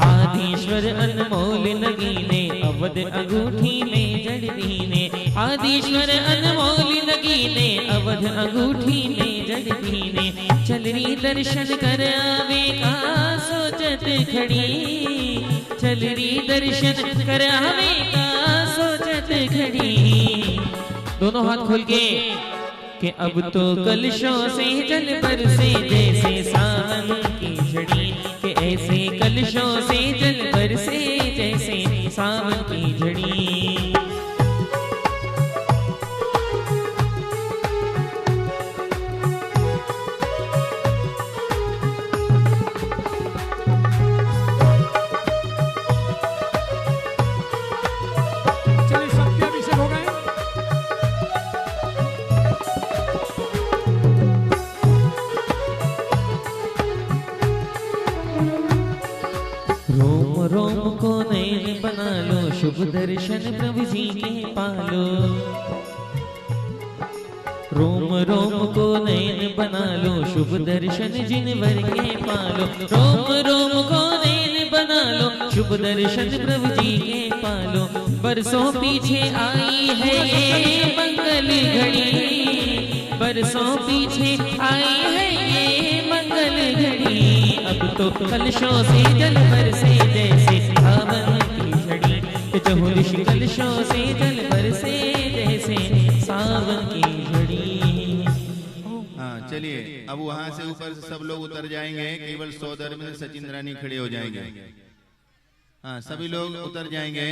आदिश्वर अनमोल नगीने अवध अंगूठी में जड़ दीने। आदिश्वर अनमोल नगीने अवध अंगूठी में जड़ दीने। चलरी दर्शन कर आवे का सोचत खड़ी। चलरी दर्शन कर आवे का सोचत खड़ी। दोनों हाथ खोल के अब तो कलशों से जल बरसे जैसे सावन की झड़ी के ऐसे कलशों से जल बरसे जैसे सावन की झड़ी। रोम को नयन बना लो शुभ दर्शन प्रभु जी के पालो। रोम रोम को नयन बना लो शुभ दर्शन जिनवर के पालो। रोम रोम को नयन बना लो शुभ दर्शन प्रभु जी के पालो। बरसों पीछे आई है ये मंगल घड़ी। बरसों पीछे आई है ये मंगल घड़ी। अब तो कलशों से जल बरसे जैसे सावन की झड़ी के चहुदिश कलशों से जल बरसे जैसे सावन की झड़ी। हाँ चलिए अब वहां से ऊपर से सब लोग उतर जाएंगे, केवल सौदर में सचिंद्रानी खड़े हो जाएंगे। हाँ सभी लोग उतर जाएंगे।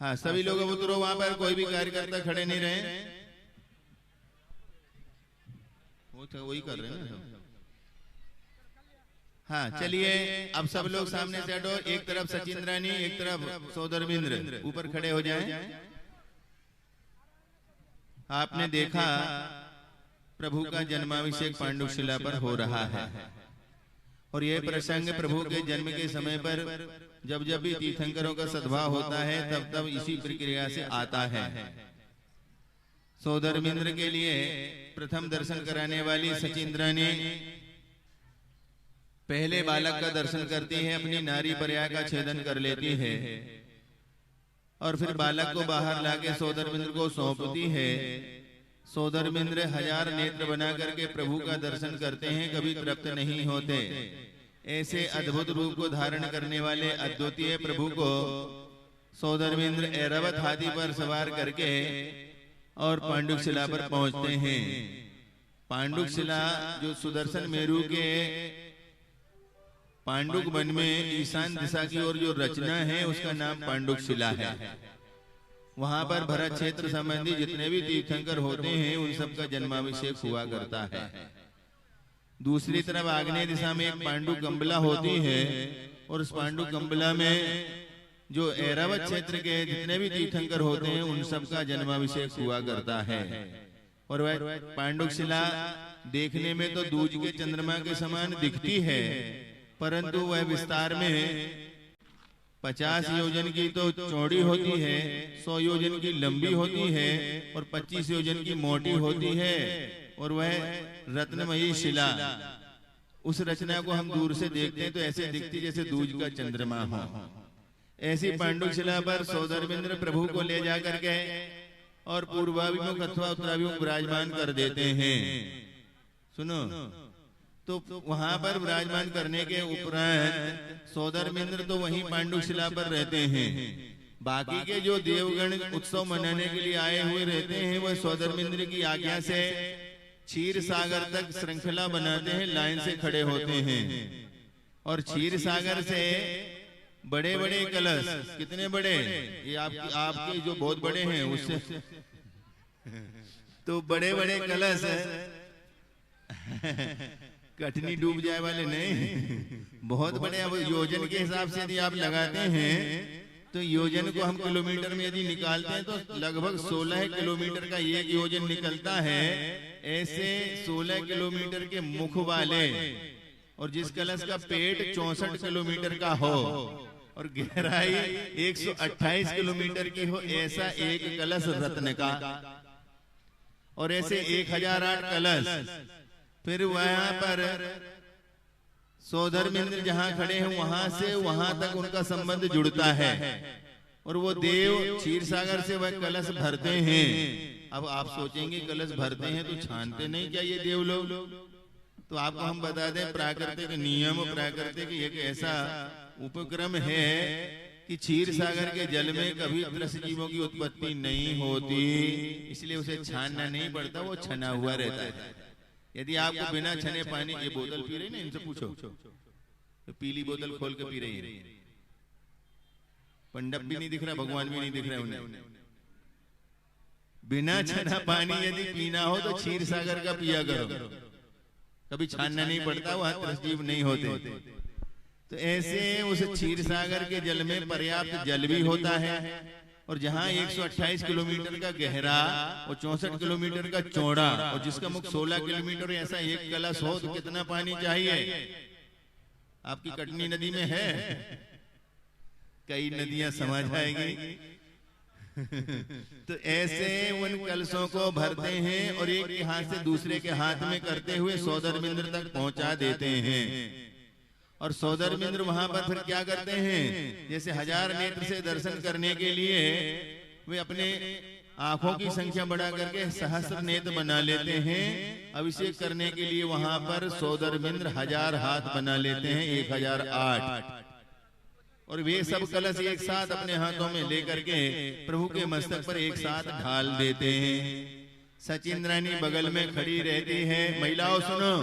हाँ सभी लोग अब उतरो, वहां पर कोई भी कार्यकर्ता खड़े नहीं रहे। वही कर रहे हैं ना। हाँ चलिए अब सब लोग सामने से हटो। एक तरफ सचिंद्रानी एक तरफ सौदरमिंद्र ऊपर खड़े हो जाएं। आपने देखा प्रभु का जन्माभिषेक पांडुशिला पर हो रहा है और यह प्रसंग प्रभु के जन्म के समय पर जब जब भी तीर्थंकरों का सद्भाव होता है तब तब इसी प्रक्रिया से आता है। सौदरमिंद्र के लिए प्रथम दर्शन कराने वाली सचिंद्रानी पहले बालक का दर्शन करती है, अपनी नारी पर्या का छेदन कर लेती है और फिर बालक को बाहर लाके सौदरमिंद्र को सौंपती है। सौदरमिंद्र 1000 नेत्र बना करके प्रभु का दर्शन करते हैं, कभी तृप्त नहीं होते। ऐसे अद्भुत रूप को धारण करने वाले अद्वितीय प्रभु को सौदरमिंद्र ऐरावत हाथी पर सवार करके और पांडुशिला पर पहुंचते हैं। पांडुशिला जो सुदर्शन मेरु के पांडुक वन में ईशान दिशा की ओर जो रचना है उसका नाम पांडुशिला है। वहां पर भरत क्षेत्र संबंधी जितने भी तीर्थंकर होते हैं उन सबका जन्माभिषेक हुआ करता है। दूसरी तरफ आग्नेय दिशा में एक पांडु कंबला होती है और उस पांडु कंबला में जो ऐरावत क्षेत्र के जितने भी तीर्थंकर होते हैं उन सबका जन्माभिषेक हुआ करता है। और वह पांडुशिला देखने में तो दूज के चंद्रमा के समान दिखती है, परंतु वह विस्तार में 50 योजन की तो चौड़ी होती है, 100 योजन की लंबी होती है और 25 योजन की मोटी होती है। और वह रत्नमयी शिला, उस रचना को हम दूर से देखते हैं तो ऐसे दिखती जैसे दूज का चंद्रमा हो। ऐसी पांडुशिला पर सौदरमिंद्र प्रभु को ले जाकर के और पूर्वाभिमुख अथवा उत्तराभिमुख विराजमान कर देते हैं। सुनो, तो वहां पर विराजमान करने के उपरांत सौदरमिंद्र तो वहीं पांडुशिला पर रहते हैं। बाकी के जो देवगण उत्सव मनाने के लिए आए हुए रहते हैं वह सौदरमिंद्र की आज्ञा से क्षीर सागर तक श्रृंखला बनाते हैं, लाइन से खड़े होते हैं। और क्षीर सागर से बड़े बड़े कलश, कितने बड़े, ये आपके जो बहुत बड़े हैं उससे तो बड़े बड़े कलश कटनी डूब जाए वाले नहीं, बहुत बड़े। अब योजन के हिसाब से यदि आप लगाते हैं तो योजन को हम किलोमीटर में यदि निकालते हैं तो लगभग 16 किलोमीटर का एक योजन निकलता है। ऐसे 16 किलोमीटर के मुख वाले और जिस कलश का पेट 64 किलोमीटर का हो और गहराई 128 किलोमीटर की हो, ऐसा एक कलश रत्न का। और ऐसे 1008 कलश। फिर वहां पर सौधर्मेंद्र जहां खड़े हैं वहां से वहां तक उनका संबंध जुड़ता है और वो देव क्षीर सागर से वह कलश भरते हैं। अब आप सोचेंगे कलश भरते हैं तो छानते नहीं क्या ये देव लोग? तो आपको हम बता दें प्राकृतिक नियम, प्राकृतिक एक ऐसा उपक्रम है कि क्षीर सागर के जल में कभी दृश्य जीवों की उत्पत्ति नहीं होती, इसलिए उसे छानना नहीं पड़ता, वो छना हुआ रहता है। यदि आपको बिना छने पानी, ये बोतल पी रही ना, इनसे पूछो, तो पीली बोतल खोल के पी रही है, पंडप भी नहीं दिख रहा, भगवान भी नहीं दिख रहा उन्हें। बिना छना पानी यदि पीना हो तो क्षीर सागर का पिया करो, कभी छानना नहीं पड़ता, वहां त्रसजीव नहीं होते। तो ऐसे उस क्षीर सागर के जल में पर्याप्त जल भी होता है और जहां 128 किलोमीटर का गहरा और 64 किलोमीटर का चौड़ा और जिसका मुख 16 किलोमीटर, ऐसा एक कलश हो तो कितना पानी चाहिए? आपकी कटनी नदी में है, कई नदियां समा जाएंगी। तो ऐसे उन कलशों को भरते हैं और एक के हाथ से दूसरे के हाथ में करते हुए सौधर्मेंद्र तक पहुंचा देते हैं। और सौधर्मेंद्र वहां पर फिर क्या करते हैं, जैसे 1000 नेत्र से दर्शन करने के लिए वे अपने आंखों की संख्या बढ़ा करके सहस्त्र नेत्र बना लेते हैं। अभिषेक करने के लिए वहां पर सौधर्मेंद्र 1000 हाथ बना लेते हैं, 1008। और वे सब कलश एक साथ अपने हाथों में लेकर के प्रभु के मस्तक पर एक साथ ढाल देते हैं। सचिंद्रानी बगल में खड़ी रहती है। महिलाओं सुनो,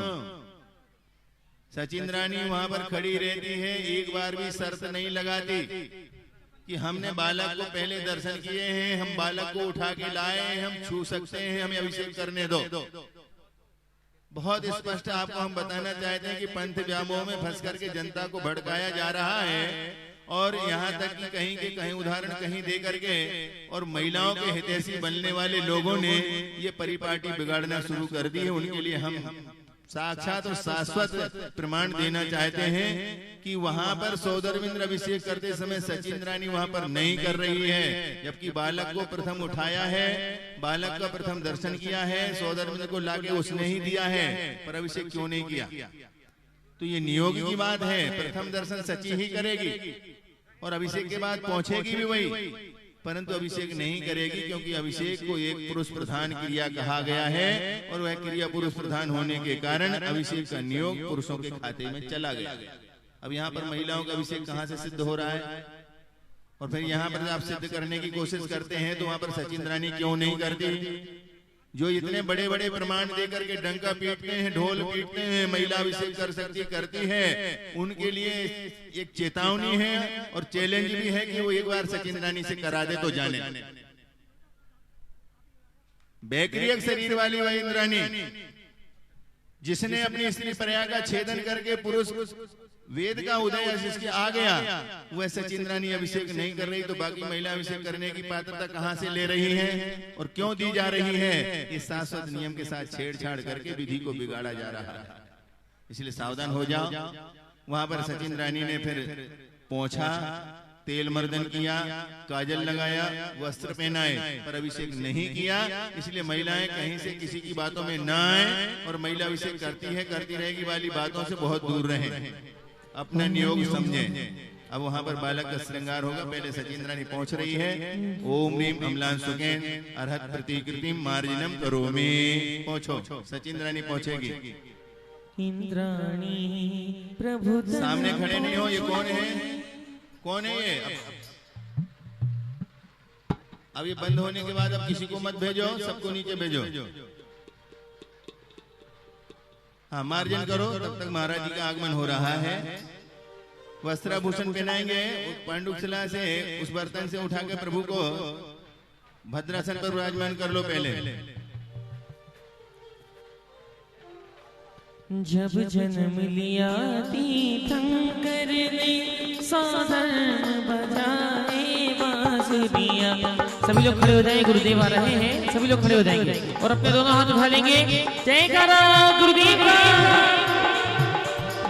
सचिंद्रानी वहां पर खड़ी रहती है, एक बार भी शर्त नहीं लगाती कि हमने बालक को पहले दर्शन किए हैं, हम बालक को उठा के लाए हैं, हम छू सकते हैं, हमें अभिषेक करने दो। बहुत स्पष्ट आपको हम बताना चाहते हैं कि पंथ व्यामोह में फंस करके जनता को भड़काया जा रहा है और यहाँ तक कि कहीं के कहीं उदाहरण कहीं दे करके और महिलाओं के हितैषी बनने वाले लोगों ने ये परिपाटी बिगाड़ना शुरू कर दी है। उनके लिए हम साक्षात और शाश्वत प्रमाण देना चाहते हैं कि वहां पर सौधर्मेंद्र अभिषेक करते समय सचिंद्रानी वहां पर नहीं कर रही है, जबकि बालक को प्रथम उठाया है, बालक का प्रथम दर्शन किया है, सौधर्मेंद्र को लाके उसने ही दिया है, पर अभिषेक क्यों नहीं किया? तो ये नियोग की बात है, प्रथम दर्शन सची ही करेगी और अभिषेक के बाद पहुंचेगी भी वही, परंतु अभिषेक नहीं करेगी क्योंकि अभिषेक को एक पुरुष प्रधान क्रिया कहा गया है और वह क्रिया पुरुष प्रधान होने के कारण अभिषेक का नियोग पुरुषों के खाते में चला गया। अब यहाँ पर महिलाओं का अभिषेक कहाँ से सिद्ध हो रहा है? और फिर यहाँ पर आप सिद्ध करने की कोशिश करते हैं तो वहां पर सचिंद्रानी क्यों नहीं करती? जो इतने बड़े बड़े प्रमाण देकर के डंका पीटते हैं, ढोल पीटते हैं, महिला अभिषेक कर सकती करती है, उनके लिए एक चेतावनी है और चैलेंज भी है कि वो एक बार सचिंद्रानी से करा दे तो जाने। बैक्रियक शरीर वाली वह इंद्रानी जिसने अपनी स्त्री पर्या का छेदन करके पुरुष वेद का उदय जिसके आ गया, वह सचिंद्रानी अभिषेक नहीं कर रही तो बाकी महिला अभिषेक करने की पात्रता कहां से ले रही है और क्यों दी जा रही है? इस शाश्वत नियम के साथ छेड़छाड़ करके विधि को बिगाड़ा जा रहा है, इसलिए सावधान हो जाओ। वहां पर सचिंद्रानी ने फिर पोंछा, तेल मर्दन किया, काजल लगाया, वस्त्र पहनाए, पर अभिषेक नहीं किया। इसलिए महिलाएं कहीं से किसी की बातों में न आए और महिला अभिषेक करती है, करती रहेगी वाली बातों से बहुत दूर रहे, अपना नियोग समझे। अब वहां पर बालक का श्रृंगार होगा। पहले सचिंद्रानी पहुंच रही है। ओम ह्रीम अम्लान सुकेन अर्हत प्रतिकृतिम मार्जनम करोमि। पहुंचो, सचिंद्रानी पहुंचेगी। इंद्राणी प्रभु सामने खड़े नहीं हो, ये कौन है? कौन है ये? अब ये बंद होने के बाद अब किसी को मत भेजो, सबको नीचे भेजो। हाँ, मार्जन करो, तब तक महाराज जी का आगमन हो रहा है। वस्त्राभूषण पहनाएंगे। पांडुशिला से उस बर्तन से उठा के प्रभु को भद्रासन पर विराजमान कर लो पहले। जब जन्म लिया तीर्थंकर ने साधर्म बजाए बांसुरियां। सभी लोग खड़े हो जाएंगे, गुरुदेव आ रहे हैं, सभी लोग खड़े हो जाएंगे और अपने दोनों हाथ उठा लेंगे। जयकारा गुरुदेव का।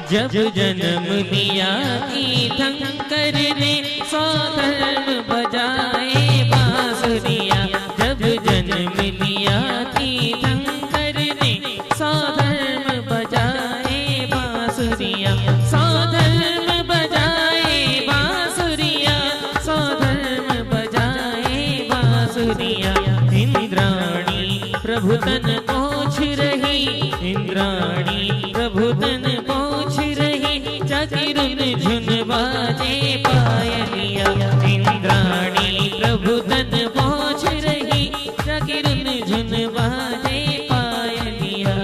जब जन्म लिया तीर्थंकर ने साधर्म बजाए बांसुरियां। जब जन्म लिया तीर्थंकर ने साधर्म बजाए बांसुरियां। साधर्म बजाए बांसुरियां। साधर्म बजाए बांसुरियां। इंद्राणी प्रभु तन पहुँच रही। इंद्राणी प्रभु तन पहुँच रही। चकिरुन झुन बाजे पायलिया। इंद्राणी प्रभु तन पहुँच रही। चकिरुन झुन बाजे पायलिया।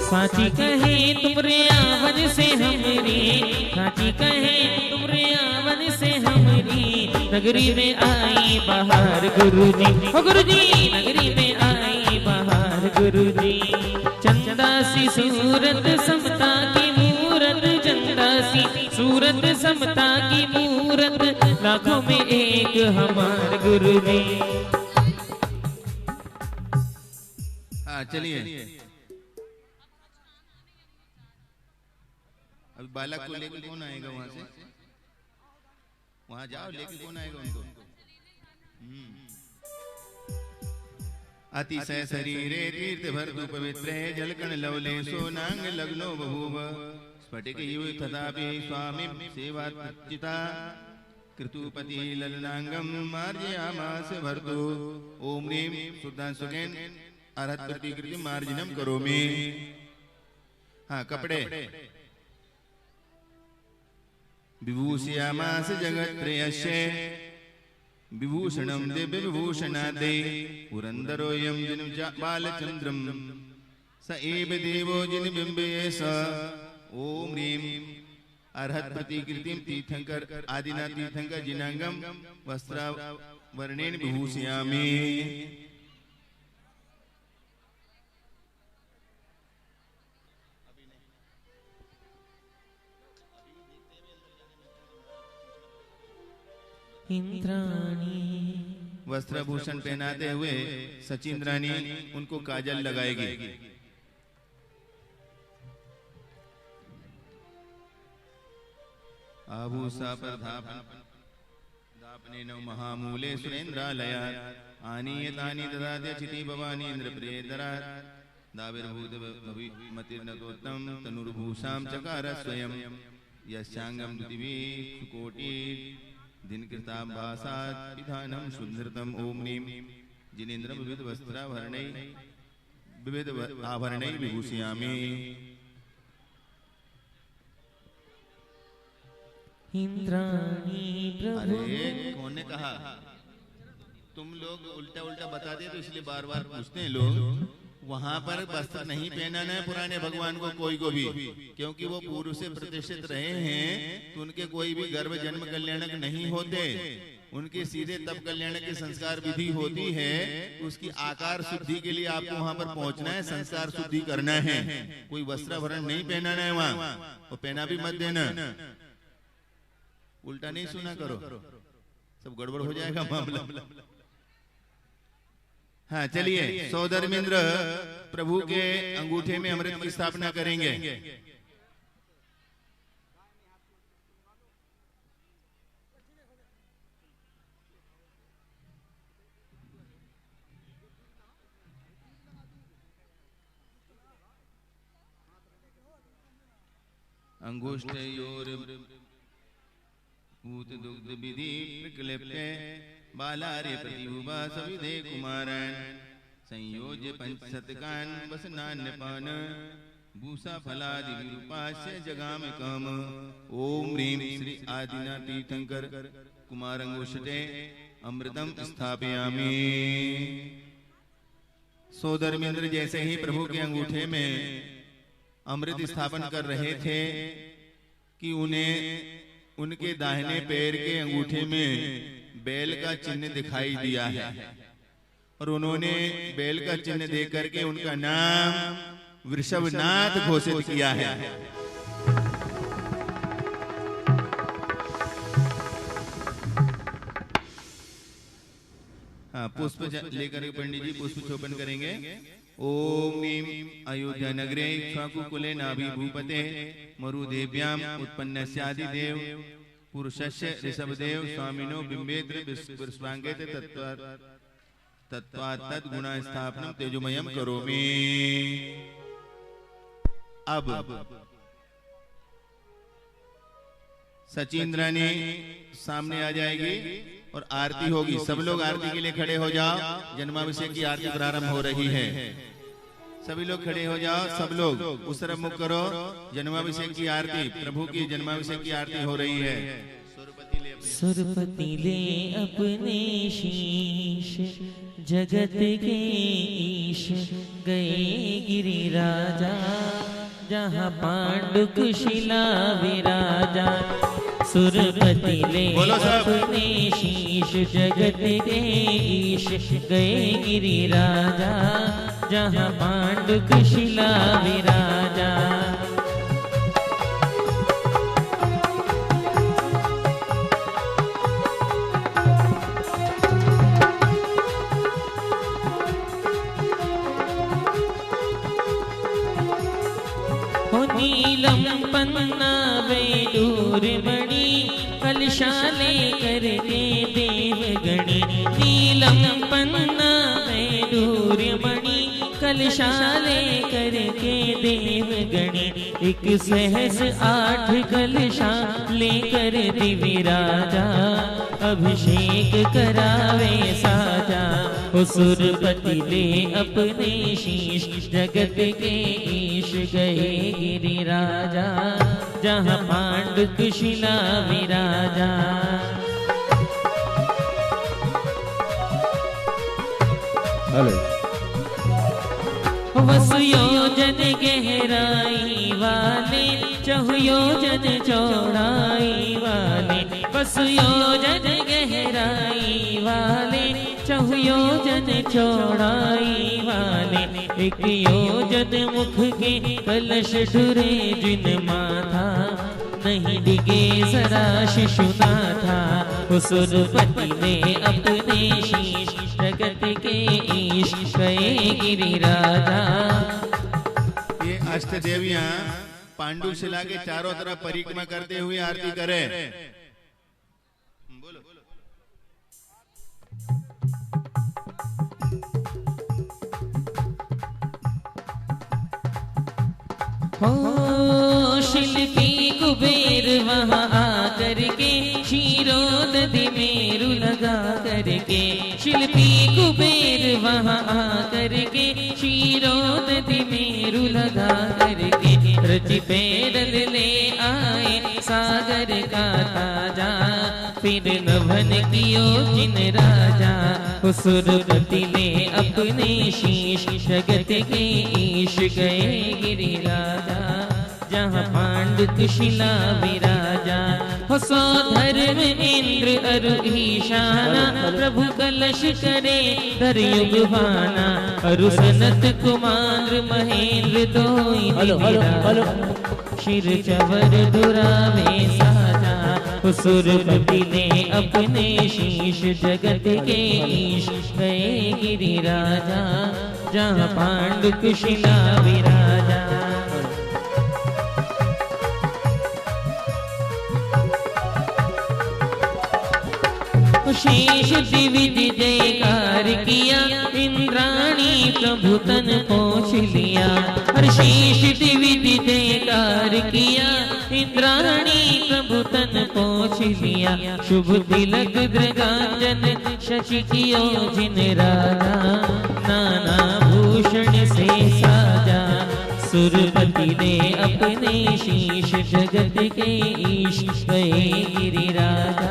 साची कहे तुमरे आवन से हमरी। साची कहे तुमरे आवन से हमरी। नगरी में आई बहार गुरुजी। ओ गुरुजी नगरी में आई बहार गुरुजी। चंदा सी सूरत समता की मूरत। चंदा सी सूरत समता की मूरत। लाखों में एक हमार गुरुजी। हाँ चलिए। अभी बालक को लेकर कौन आएगा वहां से? वहां जाओ, लेकर कौन आएगा उनको? अतिशय शरीरे तीर्थ भर्तु पवित्रे जलकण लवले सोनांग लग्नो बभूव। स्फटिक युव तथापि स्वामी सेवाचिता। कृतुपति ललनांगम मार्जयामास भर्तु। ओम ह्रीं शुद्धांशुकेन अर्हत प्रतिकृति मार्जनम करोमि। हाँ कपड़े। विभूषयामास जगत्त्रयस्य। विभूषणं दिव्य विभूषणादे। पुरंदरोऽयं जिन बालचंद्रम। स एव देवो जिन बिंबये स। ओम ह्रीं अर्हत प्रतिकृतिं तीर्थंकर आदिना तीर्थंकर जिनांगम वस्त्रावर्णेन विभूषयामि। इंद्राणी वस्त्रभूषण पहनाते हुए सचिंद्रानी उनको काजल लगाएगी। आभूषा पर दापने नव महामूले सुरेंद्रालया। आनीयतानि ददाते चिति भवानी इंद्रप्रियेतरा। दाविर्भूत मतिर्नतोत्तम तनुर्भूषां चकार स्वयं। यस्यांगम दिवि सुकोटि दिनकृतां भासात् विधानं सुधृतम्। ओम ह्रीं जिनेन्द्रं विविध वस्त्राभरणै विविध आभरणै विभूषयामि। इंद्राणी प्रभु। अरे कौन ने कहा? तुम लोग उल्टा उल्टा बताते तो इसलिए बार बार पूछते हैं लोग। वहां पर वस्त्र नहीं पहनाना है पुराने भगवान को कोई को भी, क्योंकि वो पूर्व से प्रतिष्ठित रहे हैं तो उनके कोई भी गर्भ जन्म कल्याणक नहीं होते। उनके सीधे तब कल्याणक की संस्कार विधि होती है। उसकी आकार शुद्धि के लिए आपको वहां पर पहुंचना है, संस्कार शुद्धि करना है। कोई वस्त्राभरण नहीं पहनाना है वहां, वो पहना भी मत देना। उल्टा नहीं सुना करो, सब गड़बड़ हो जाएगा मामला। हाँ चलिए, सौधर्मेंद्र प्रभु के अंगूठे में अमृत की स्थापना करेंगे। अंगुष्ठयोर भूत दुग्ध विधि प्रक्लिप्ते बालार्य प्रतिभुवा सविधे कुमारान् संयोज्य पंचशतकान् वसनान्यपान् भूषा फलादि विरूपास्य जगाम काम। ओम ह्रीं श्री आदिनाथ तीर्थंकर कुमारंगोष्ठे अमृतम स्थापयामि। सो धर्मेंद्र जैसे ही प्रभु के अंगूठे में अमृत स्थापन कर रहे थे कि उन्हें उनके दाहिने पैर के अंगूठे में बैल का चिन्ह दिखाई दिया है और उन्होंने बैल का चिन्ह देख करके उनका नाम वृषभनाथ घोषित किया है। हाँ, पुष्प लेकर पंडित जी पुष्प चोपन करेंगे। ओम नीम अयोध्या नगरे इक्ष्वाकुकुले नाभि भूपते मरुदेव्याम उत्पन्नस्यादिदेव पुरुषस्य ऋषभदेव स्वामिनो बिंबेत्र विश्वांगेत तत्वात् तद्गुणा स्थापनम तेजोमयम करोमि। अब सचिन रानी सामने आ जाएगी और आरती होगी। सब लोग आरती के लिए खड़े हो जाओ। जन्माभिषेक की आरती प्रारंभ हो रही है। सभी लोग खड़े हो जाओ। सब लोग उस तरफ मुख करो। जन्माभिषेक की आरती, प्रभु की जन्माभिषेक की आरती हो रही है। सुरपति ले अपने शीश जगत के ईश गए गिरिराजा जहाँ पांडुक शिला विराजा। सुरपति ले अपने शीश जगत के ईश गए गिरिराजा जहाँ पांडुक शिला विराजा। नीलम पन्ना वेदूर मणि कलशाले करके देवगणी। नीलम पन्ना वेदूर मणि कलशाले करके देवगणी। एक सहस 8 कलशा लेकर दिविराजा अभिषेक करावे साजा। सुरपति ले अपने शीश जगत के ईश गए गिरिराजा जहाँ पांडुक शिला विराजा। वसु योजन गहराई वाले चहु योजन चौड़ाई वाले। वसु योजन गहराई वाले चहु योजन चौड़ाई वाले। एक योजन मुख के कलश ढुरे जिन माथा नहीं डिगे सरा शिशुना था। सुरपति ने अपने शीश जगत के ईश गए गिरिराजा। ये अष्ट देवियां पांडुशिला के चारों तरफ परिक्रमा करते हुए आरती करें। हो शिल्पी कुबेर वहाँ आकर के क्षीरोदधि मेरु लगा करके। शिल्पी कुबेर वहाँ आकर के क्षीरोदधि मेरु लगा करके। रच पेड़ल ले आए सागर का ताजा फिर नभन कियो जिन राजा। सुरपति ले अपने शीश जगत के ईश गए गिरिराजा जहाँ पांडुक शिला विराजा। हो सो धर्म इंद्र अरु ईशाना प्रभु कलश करे धर युग भाना। अरु सनत कुमार महेंद्र दोई दिविराजा शिर चवर दुरावे साजा। सुरपति ने अपने शीश जगत के ईश गए गिरिराजा जहाँ पांडुक शिला विराजा। शेष दिविज जयकार किया इंद्राणी प्रभु तन पहुँच लिया। हर शेष दिविज जयकार किया इंद्राणी प्रभु तन पहुँच लिया। शुभ तिलक दृगांजन शशि कियो जिन राजा नाना भूषण से साजा। सुरपति ने अपने शीश जगत के ईश गए गिरिराजा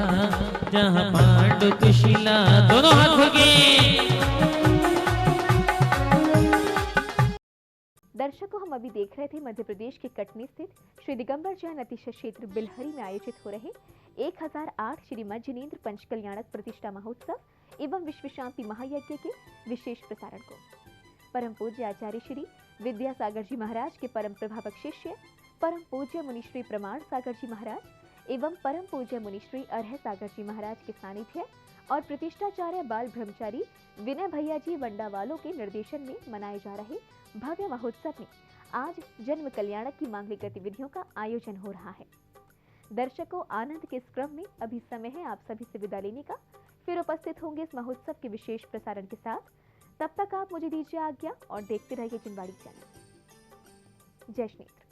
जहाँ पांडु कुशिला दोनों हाथ खोल के। दर्शकों, हम अभी देख रहे थे मध्य प्रदेश के कटनी स्थित श्री दिगंबर जैन अतिशय क्षेत्र बिलहरी में आयोजित हो रहे 1008 श्री मज्जनेन्द्र पंचकल्याणक प्रतिष्ठा महोत्सव एवं विश्व शांति महायज्ञ के विशेष प्रसारण को। परम पूज्य आचार्य श्री विद्यासागर जी महाराज के परम प्रभावक शिष्य परम पूज्य मुनिश्री प्रमाण सागर जी महाराज एवं परम पूज्य मुनिश्री अरह सागर जी महाराज के सानिध्य और प्रतिष्ठाचार्य बाल ब्रह्मचारी विनय भैया जी वंडावालों के निर्देशन में मनाए जा रहे भव्य महोत्सव में आज जन्म कल्याणक की मांगलिक गतिविधियों का आयोजन हो रहा है। दर्शकों, आनंद के इस क्रम में अभी समय है आप सभी से विदा लेने का। फिर उपस्थित होंगे इस महोत्सव के विशेष प्रसारण के साथ। तब तक आप मुझे दीजिए आज्ञा और देखते रहिए जिनवाड़ी चैनल। जय श्री नेत्र।